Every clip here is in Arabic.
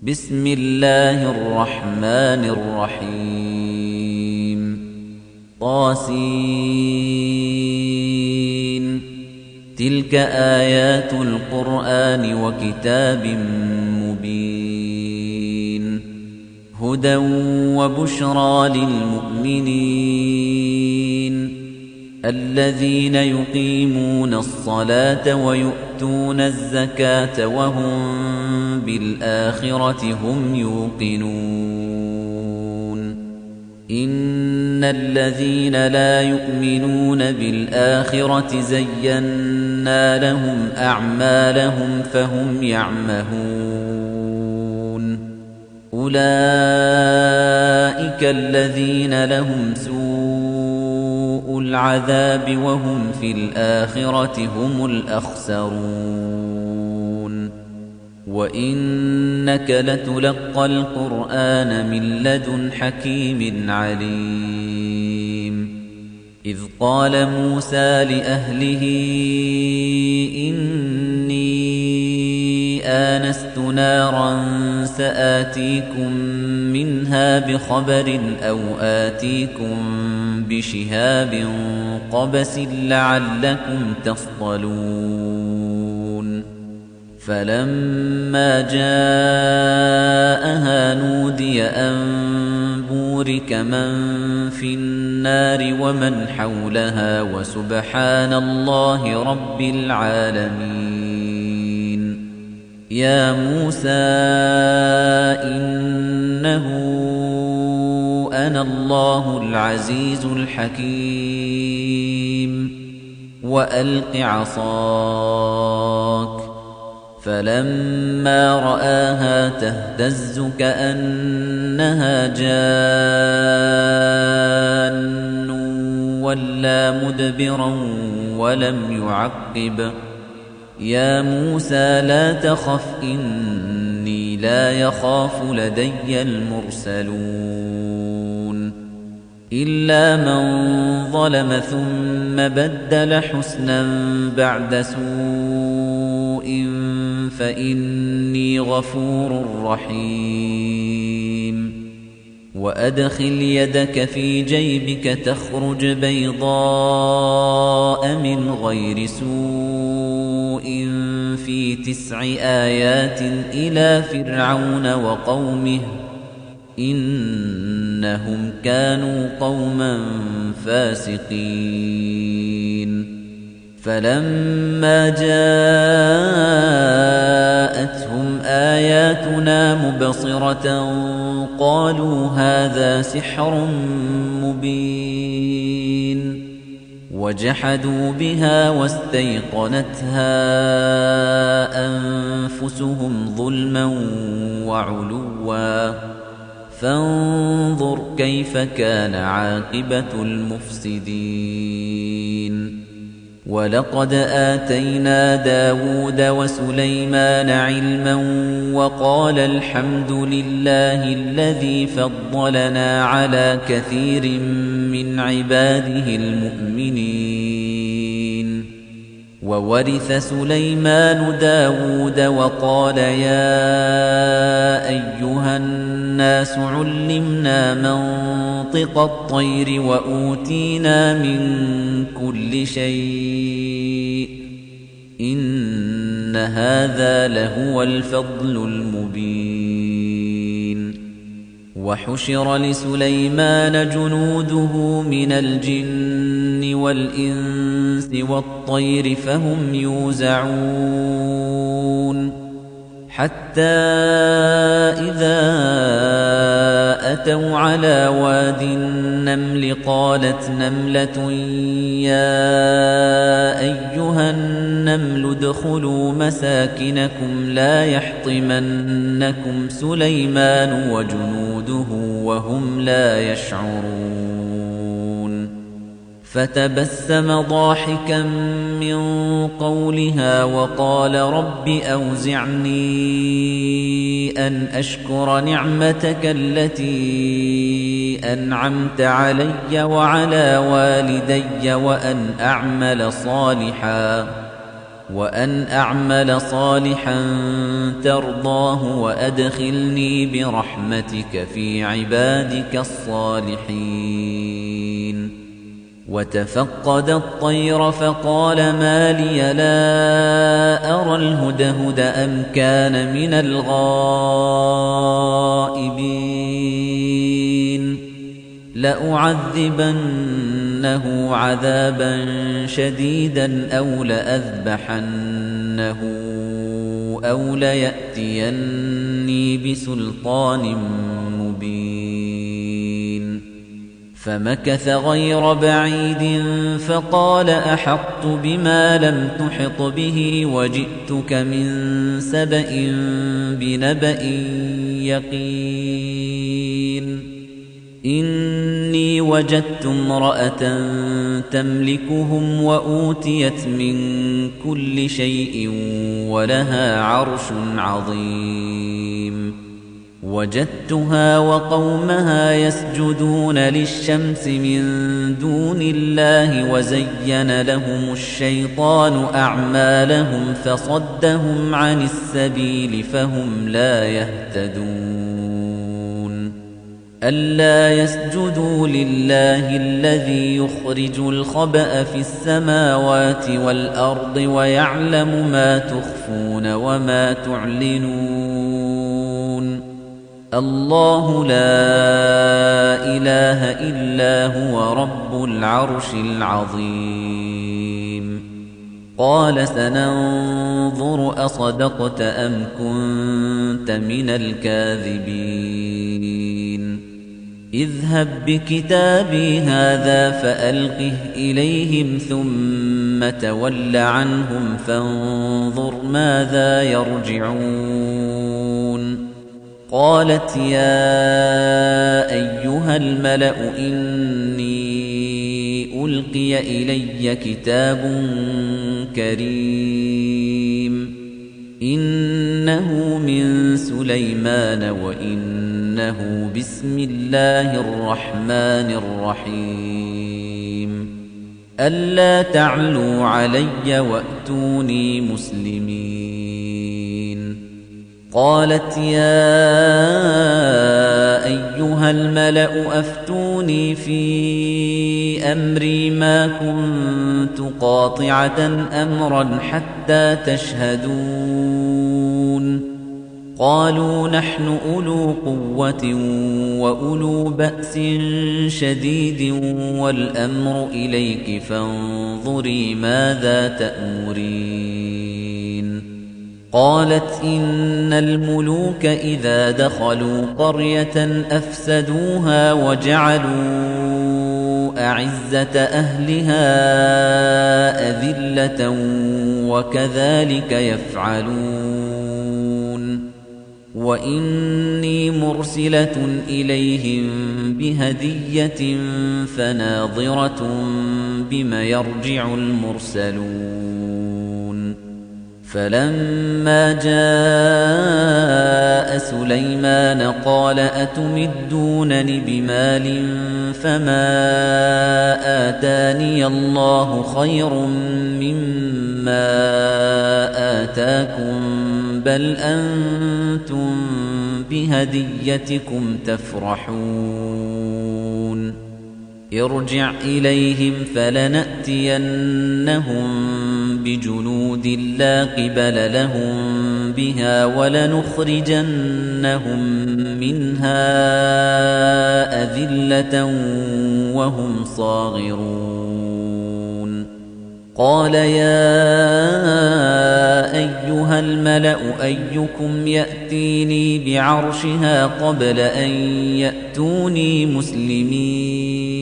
بسم الله الرحمن الرحيم طاسين تلك آيات القرآن وكتاب مبين هدى وبشرى للمؤمنين الذين يقيمون الصلاة ويؤتون الزكاة وهم بالآخرة هم يوقنون إن الذين لا يؤمنون بالآخرة زينا لهم أعمالهم فهم يعمهون أولئك الذين لهم سوء العذاب وهم في الآخرة هم الأخسرون وإنك لتلقى القرآن من لدن حكيم عليم إذ قال موسى لأهله إني آنست نارا سآتيكم منها بخبر أو آتيكم بشهاب قبس لعلكم تصطلون فلما جاءها نودي أن بورك من في النار ومن حولها وسبحان الله رب العالمين يا موسى إنه أنا الله العزيز الحكيم وألق عصاك فلما رآها تهتز كأنها جان ولا مدبرا ولم يعقب يا موسى لا تخف إني لا يخاف لدي المرسلون إلا من ظلم ثم بدل حسنا بعد سوء فإني غفور رحيم وأدخل يدك في جيبك تخرج بيضاء من غير سوء في 9 آيات إلى فرعون وقومه إنهم كانوا قوما فاسقين فلما جاءتهم آياتنا مبصرة قالوا هذا سحر مبين وجحدوا بها واستيقنتها أنفسهم ظلما وعلوا فانظر كيف كان عاقبة المفسدين ولقد آتينا داود وسليمان علما وقال الحمد لله الذي فضلنا على كثير من عباده المؤمنين وورث سليمان داود وقال يا أيها الناس علمنا منطق الطير وأوتينا من كل شيء إن هذا لهو الفضل المبين وحشر لسليمان جنوده من الجن والإنس والطير فهم يوزعون حتى إذا أتوا على واد النمل قالت نملة يا أيها النمل ادخلوا مساكنكم لا يحطمنكم سليمان وجنوده وهم لا يشعرون فتبسم ضاحكا من قولها وقال رب أوزعني أن أشكر نعمتك التي أنعمت علي وعلى والدي وأن أعمل صالحا وأن أعمل صالحا ترضاه وأدخلني برحمتك في عبادك الصالحين وتفقد الطير فقال ما لي لا أرى الهدهد أم كان من الغائبين لأعذبنه عذابا شديدا أو لأذبحنه أو ليأتيني بسلطان مبين فمكث غير بعيد فقال أحطت بما لم تحط به وجئتك من سبأ بنبأ يقين إني وجدت امرأة تملكهم وأوتيت من كل شيء ولها عرش عظيم وجدتها وقومها يسجدون للشمس من دون الله وزين لهم الشيطان أعمالهم فصدهم عن السبيل فهم لا يهتدون ألا يسجدوا لله الذي يخرج الخبأ في السماوات والأرض ويعلم ما تخفون وما تعلنون الله لا إله إلا هو رب العرش العظيم قال سننظر أصدقت أم كنت من الكاذبين اذهب بكتابي هذا فألقه إليهم ثم تول عنهم فانظر ماذا يرجعون قالت يا أيها الملأ إني ألقي إلي كتاب كريم إنه من سليمان وإنه بسم الله الرحمن الرحيم ألا تعلوا علي وأتوني مسلمين قالت يا أيها الملأ أفتوني في أمري ما كنت قاطعة أمرا حتى تشهدون قالوا نحن أولو قوة وأولو بأس شديد والأمر إليك فانظري ماذا تأمرين قالت إن الملوك إذا دخلوا قرية أفسدوها وجعلوا أعزة أهلها أذلة وكذلك يفعلون وإني مرسلة إليهم بهدية فناظرة بم يرجع المرسلون فلما جاء سليمان قال أتمدونني بمال فما آتاني الله خير مما آتاكم بل أنتم بهديتكم تفرحون ارجع إليهم فلنأتينهم بجنود لا قبل لهم بها ولنخرجنهم منها أذلة وهم صاغرون قال يا أيها الملأ أيكم يأتيني بعرشها قبل أن يأتوني مسلمين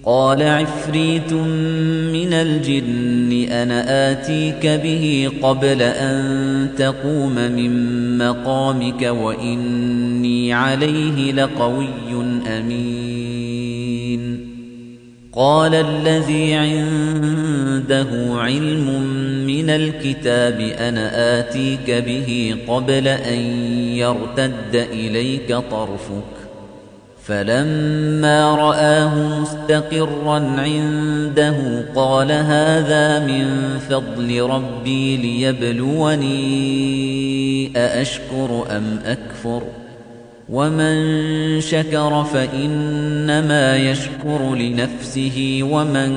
قال عفريت من الجن أنا آتيك به قبل أن تقوم من مقامك وإني عليه لقوي أمين قال الذي عنده علم من الكتاب أنا آتيك به قبل أن يرتد إليك طرفك فَلَمَّا رَآهُ مُسْتَقِرًّا عِندَهُ قَالَ هَٰذَا مِن فَضْلِ رَبِّي لِيَبْلُوَنِي أَأَشْكُرُ أَمْ أَكْفُرُ ۖ وَمَن شَكَرَ فَإِنَّمَا يَشْكُرُ لِنَفْسِهِ وَمَن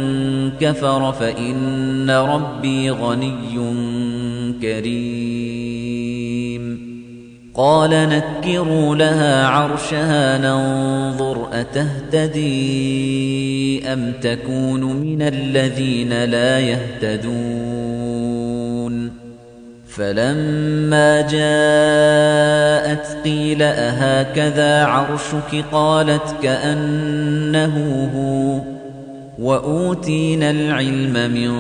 كَفَرَ فَإِنَّ رَبِّي غَنِيٌّ كَرِيمٌ قَالَ نَكِّرُوا لَهَا عَرْشَهَا نَنظُرْ أَتَهْتَدِي أَمْ تَكُونُ مِنَ الَّذِينَ لَا يَهْتَدُونَ فَلَمَّا جَاءَتْ قِيلَ أَهَٰكَذَا عَرْشُكِ قَالَتْ كَأَنَّهُ هُوَ وَأُوتِينَا الْعِلْمَ مِن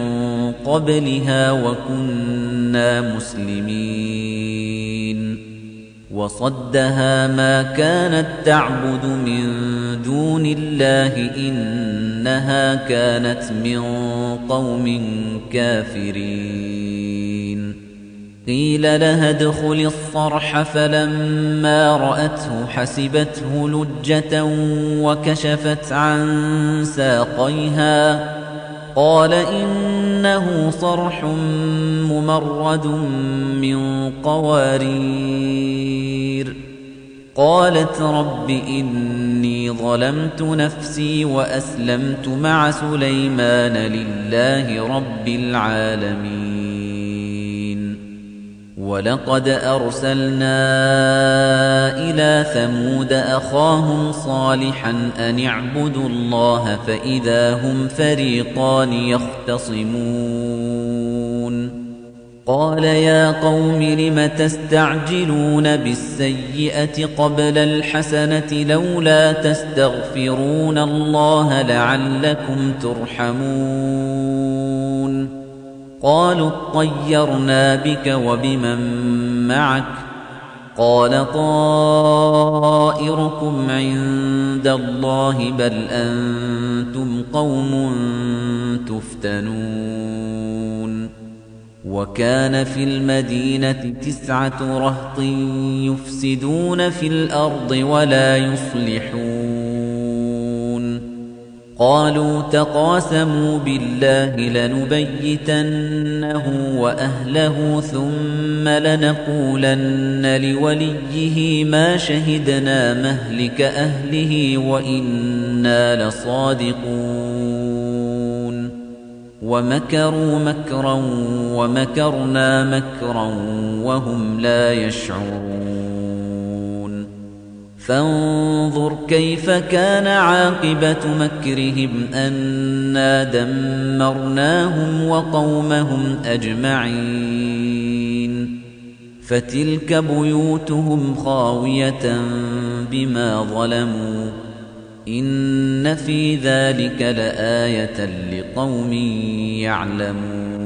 قَبْلِهَا وَكُنَّا مُسْلِمِينَ وَصَدَّهَا مَا كَانَت تَّعْبُدُ مِن دُونِ اللَّهِ إِنَّهَا كَانَتْ مِن قَوْمٍ كَافِرِينَ قِيلَ لَهَا ادْخُلِي الصَّرْحَ فَلَمَّا رَأَتْهُ حَسِبَتْهُ لُجَّةً وَكَشَفَتْ عَن سَاقَيْهَا قَالَ إِنَّهُ صَرْحٌ مُّمَرَّدٌ مِّن قَوَارِيرَ قَالَتْ رَبِّ إِنِّي ظَلَمْتُ نَفْسِي وَأَسْلَمْتُ مَعَ سُلَيْمَانَ لِلَّهِ رَبِّ الْعَالَمِينَ وَلَقَدْ أَرْسَلْنَا إِلَىٰ ثَمُودَ أَخَاهُمْ صَالِحًا أَنِ اعْبُدُوا اللَّهَ فَإِذَا هُمْ فَرِيقَانِ يَخْتَصِمُونَ قَالَ يَا قَوْمِ لِمَ تَسْتَعْجِلُونَ بِالسَّيِّئَةِ قَبْلَ الْحَسَنَةِ لَوْلَا تَسْتَغْفِرُونَ اللَّهَ لَعَلَّكُمْ تُرْحَمُونَ قَالُوا اطَّيَّرْنَا بِكَ وَبِمَن مَّعَكَ ۚ قَالَ طَائِرُكُمْ عِندَ اللَّهِ بَلْ أَنتُمْ قَوْمٌ تُفْتَنُونَ وَكَانَ فِي الْمَدِينَةِ 9 رَهْطٍ يُفْسِدُونَ فِي الْأَرْضِ وَلَا يُصْلِحُونَ قَالُوا تَقَاسَمُوا بِاللَّهِ لَنُبَيِّتَنَّهُ وَأَهْلَهُ ثُمَّ لَنَقُولَنَّ لِوَلِيِّهِ مَا شَهِدْنَا مَهْلِكَ أَهْلِهِ وَإِنَّا لَصَادِقُونَ وَمَكَرُوا مَكْرًا وَمَكَرْنَا مَكْرًا وَهُمْ لَا يَشْعُرُونَ فانظُرْ كَيْفَ كَانَ عَاقِبَةُ مَكْرِهِمْ أَنَّا دَمَّرْنَاهُمْ وَقَوْمَهُمْ أَجْمَعِينَ فَتِلْكَ بُيُوتُهُمْ خَاوِيَةً بِمَا ظَلَمُوا إِنَّ فِي ذَلِكَ لَآيَةً لِقَوْمٍ يَعْلَمُونَ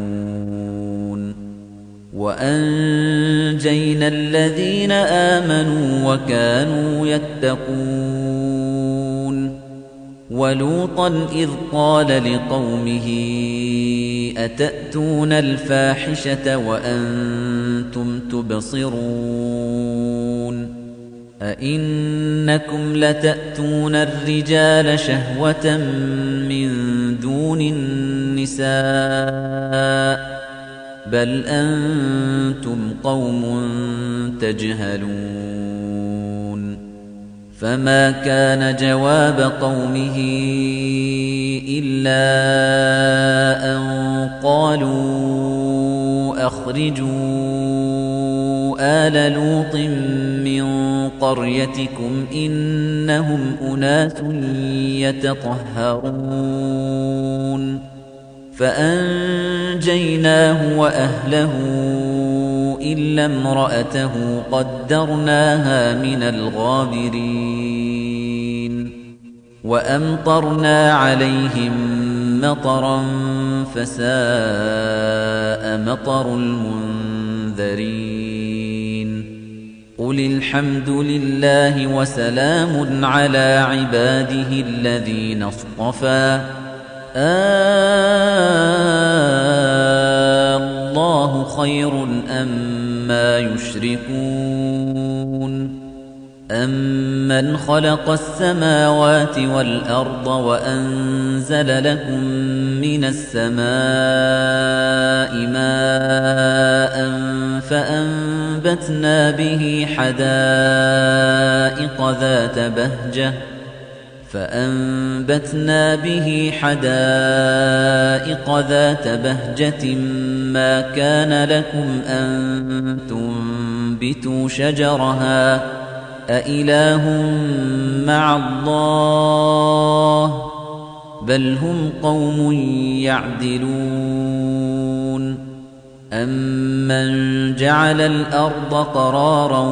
وَأَنجَيْنَا الَّذِينَ آمَنُوا وَكَانُوا يَتَّقُونَ وَلُوطًا إِذْ قَالَ لِقَوْمِهِ أَتَأْتُونَ الْفَاحِشَةَ وَأَنتُمْ تُبْصِرُونَ أَئِنَّكُمْ لَتَأْتُونَ الرِّجَالَ شَهْوَةً مِّن دُونِ النِّسَاءِ بَلْ أَنتُمْ قَوْمٌ تَجْهَلُونَ فَمَا كَانَ جَوَابَ قَوْمِهِ إِلَّا أَن قَالُوا أَخْرِجُوا آلَ لُوطٍ مِّن قَرْيَتِكُمْ إِنَّهُمْ أُنَاسٌ يَتَطَهَّرُونَ فَأَنجَيْنَاهُ وَأَهْلَهُ إِلَّا امْرَأَتَهُ قَدَّرْنَاهَا مِنَ الْغَابِرِينَ وَأَمْطَرْنَا عَلَيْهِم مَّطَرًا فَسَاءَ مَطَرُ الْمُنذَرِينَ قُلِ الْحَمْدُ لِلَّهِ وَسَلَامٌ عَلَىٰ عِبَادِهِ الَّذِينَ اصْطَفَىٰ اللَّهُ خَيْرٌ أَمَّا يُشْرِكُونَ أَمَّنْ خَلَقَ السَّمَاوَاتِ وَالْأَرْضَ وَأَنزَلَ لَكُم مِّنَ السَّمَاءِ مَاءً فَأَنبَتْنَا به حدائق ذات بهجة ما كان لكم أن تنبتوا شجرها أإله مع الله بل هم قوم يعدلون أَمَّنْ جَعَلَ الْأَرْضَ قَرَارًا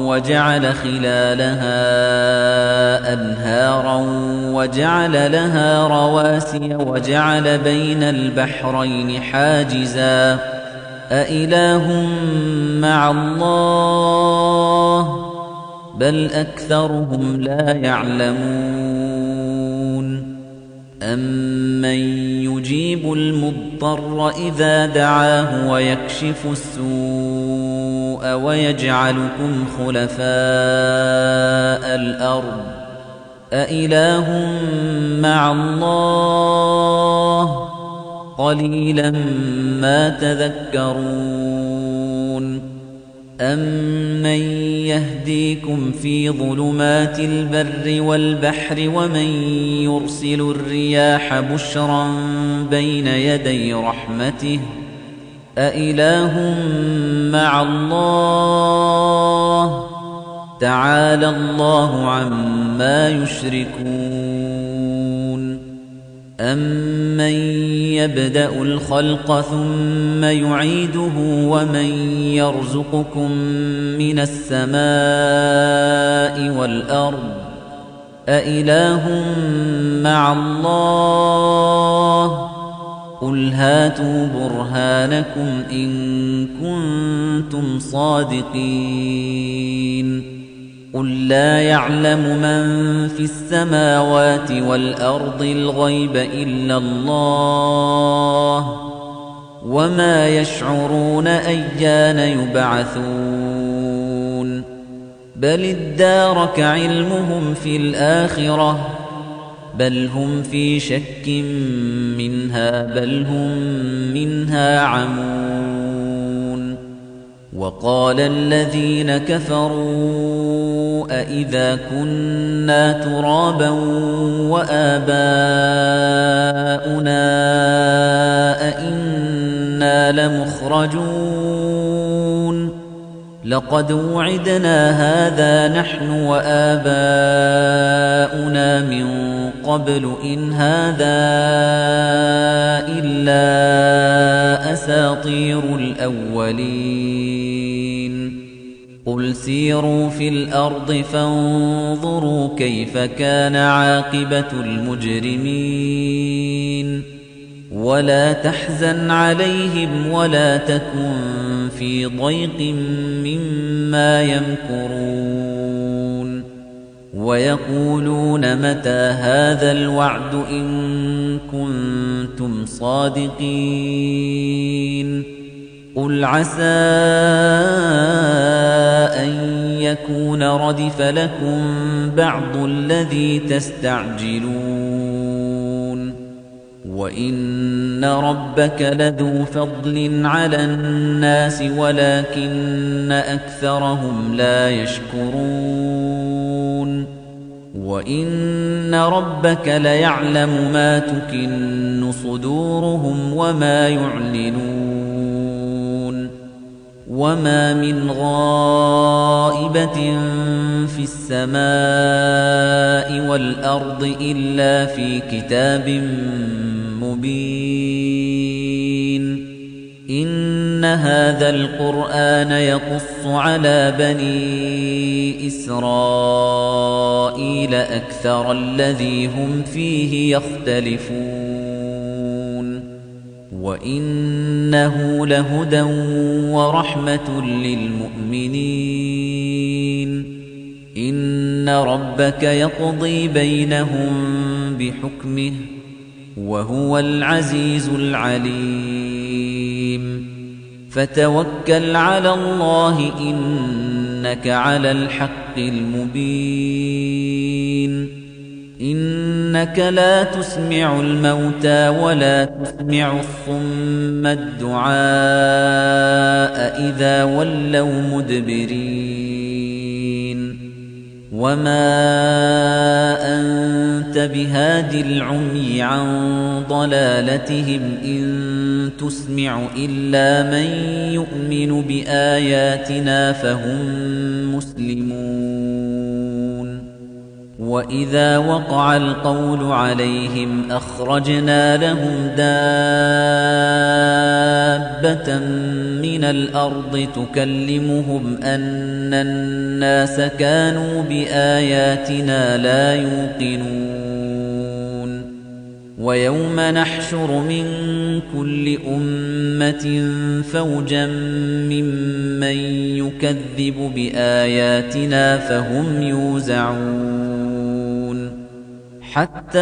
وَجَعَلَ خِلَالَهَا أَنْهَارًا وَجَعَلَ لَهَا رَوَاسِيَ وَجَعَلَ بَيْنَ الْبَحْرَيْنِ حَاجِزًا أَإِلَٰهٌ مَّعَ اللَّهِ بَلْ أَكْثَرُهُمْ لَا يَعْلَمُونَ أَمَّن يُجِيبُ الْمُضْطَرَّ إِذَا دَعَاهُ وَيَكْشِفُ السُّوءَ وَيَجْعَلُكُمْ خُلَفَاءَ الْأَرْضِ أَإِلَٰهٌ مَّعَ اللَّهِ قَلِيلًا مَّا تَذَكَّرُونَ أَمَّن يَهْدِيكُمْ فِي ظُلُمَاتِ الْبَرِّ وَالْبَحْرِ وَمَن يُرْسِلُ الرِّيَاحَ بُشْرًا بَيْنَ يَدَيْ رَحْمَتِهِ أَإِلَٰهٌ مَّعَ اللَّهِ تَعَالَى اللَّهُ عَمَّا يُشْرِكُونَ أَمَّن يَبْدَأُ الْخَلْقَ ثُمَّ يُعِيدُهُ وَمَن يَرْزُقُكُم مِّنَ السَّمَاءِ وَالْأَرْضِ أَإِلَٰهٌ مَّعَ اللَّهِ قُلْ هَاتُوا بُرْهَانَكُمْ إِن كُنتُمْ صَادِقِينَ قُل لَّا يَعْلَمُ مَن فِي السَّمَاوَاتِ وَالْأَرْضِ الْغَيْبَ إِلَّا اللَّهُ وَمَا يَشْعُرُونَ أَيَّانَ يُبْعَثُونَ بَلِ ادَّارَكَ عِلْمُهُمْ فِي الْآخِرَةِ بَلْ هُمْ فِي شَكٍّ مِّنْهَا بَلْ هُم مِّنْهَا عَمُونَ وَقَالَ الَّذِينَ كَفَرُوا أَإِذَا كُنَّا تُرَابًا وَآبَاؤُنَا أَإِنَّا لَمُخْرَجُونَ لَقَدْ وُعِدْنَا هَذَا نَحْنُ وَآبَاؤُنَا مِن قَبْلُ إِنْ هَذَا إِلَّا أَسَاطِيرُ الْأَوَّلِينَ قُلْ سِيرُوا فِي الْأَرْضِ فَانظُرُوا كَيْفَ كَانَ عَاقِبَةُ الْمُجْرِمِينَ وَلَا تَحْزَنْ عَلَيْهِمْ وَلَا تَكُنْ فِي ضَيْقٍ مِّمَّا يَمْكُرُونَ وَيَقُولُونَ مَتَى هَذَا الْوَعْدُ إِن كُنتُمْ صَادِقِينَ قُلْ عَسَىٰ أَن يَكُونَ رَدِفَ لَكُم بَعْضُ الَّذِي تَسْتَعْجِلُونَ وَإِنَّ رَبَّكَ لَذُو فَضْلٍ عَلَى النَّاسِ وَلَكِنَّ أَكْثَرَهُمْ لَا يَشْكُرُونَ وَإِنَّ رَبَّكَ لَيَعْلَمُ مَا تُكِنُّ صُدُورُهُمْ وَمَا يُعْلِنُونَ وَمَا مِنْ غَائِبَةٍ فِي السَّمَاءِ وَالْأَرْضِ إِلَّا فِي كِتَابٍ مُبِينٍ إِنَّ هَذَا الْقُرْآنَ يَقُصُّ عَلَى بَنِي إِسْرَائِيلَ أَكْثَرَ الَّذِي هُمْ فِيهِ يَخْتَلِفُونَ وَإِنَّهُ لَهُدًى وَرَحْمَةٌ لِّلْمُؤْمِنِينَ إِنَّ رَبَّكَ يَقْضِي بَيْنَهُم بِحُكْمِهِ وَهُوَ الْعَزِيزُ الْعَلِيمُ فَتَوَكَّلْ عَلَى اللَّهِ إِنَّكَ إنك على الحق المبين إنك لا تسمع الموتى ولا تسمع الصم الدعاء إذا ولوا مدبرين وما أنت بهاد العمي عن ضلالتهم إن تسمع إلا من يؤمن بآياتنا فهم مسلمون وإذا وقع القول عليهم أخرجنا لهم دابة من الأرض تكلمهم أن الناس كانوا بآياتنا لا يوقنون ويوم نحشر من كل أمة فوجا ممن يكذب بآياتنا فهم يوزعون حتى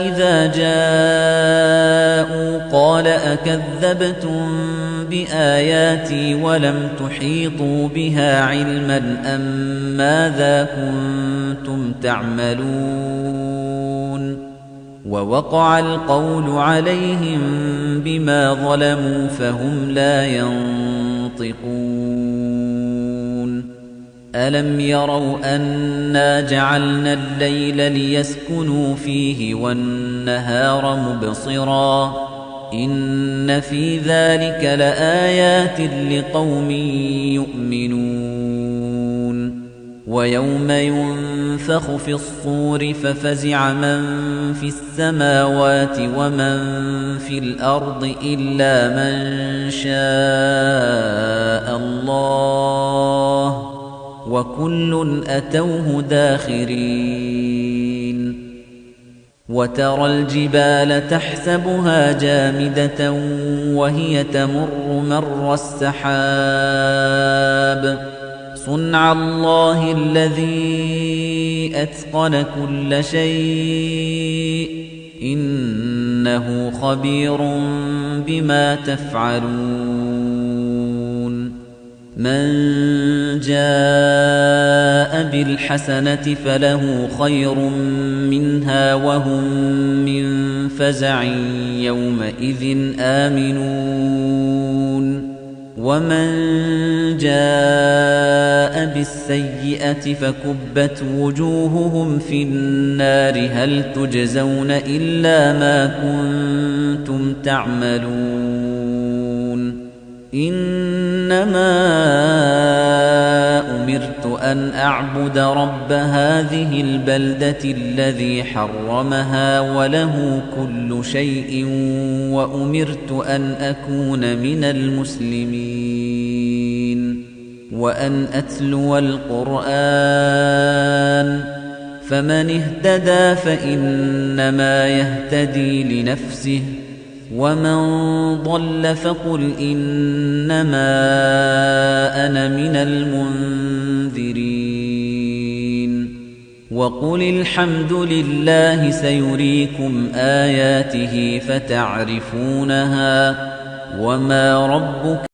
إذا جاءوا قال أكذبتم بآياتي ولم تحيطوا بها علما أم ماذا كنتم تعملون ووقع القول عليهم بما ظلموا فهم لا ينطقون ألم يروا أنا جعلنا الليل ليسكنوا فيه والنهار مبصرا إن في ذلك لآيات لقوم يؤمنون ويوم ينفخ في الصور ففزع من في السماوات ومن في الأرض إلا من شاء الله وكل أتوه داخرين وترى الجبال تحسبها جامدة وهي تمر مر السحاب صنع الله الذي أتقن كل شيء إنه خبير بما تفعلون من جاء بالحسنة فله خير منها وهم من فزع يومئذ آمنون ومن جاء بالسيئة فكبت وجوههم في النار هل تجزون إلا ما كنتم تعملون إنما أمرت أن أعبد رب هذه البلدة الذي حرمها وله كل شيء وأمرت أن أكون من المسلمين وأن أتلو القرآن فمن اهتدى فإنما يهتدي لنفسه ومن ضل فقل إنما أنا من المنذرين وقل الحمد لله سيريكم آياته فتعرفونها وما ربك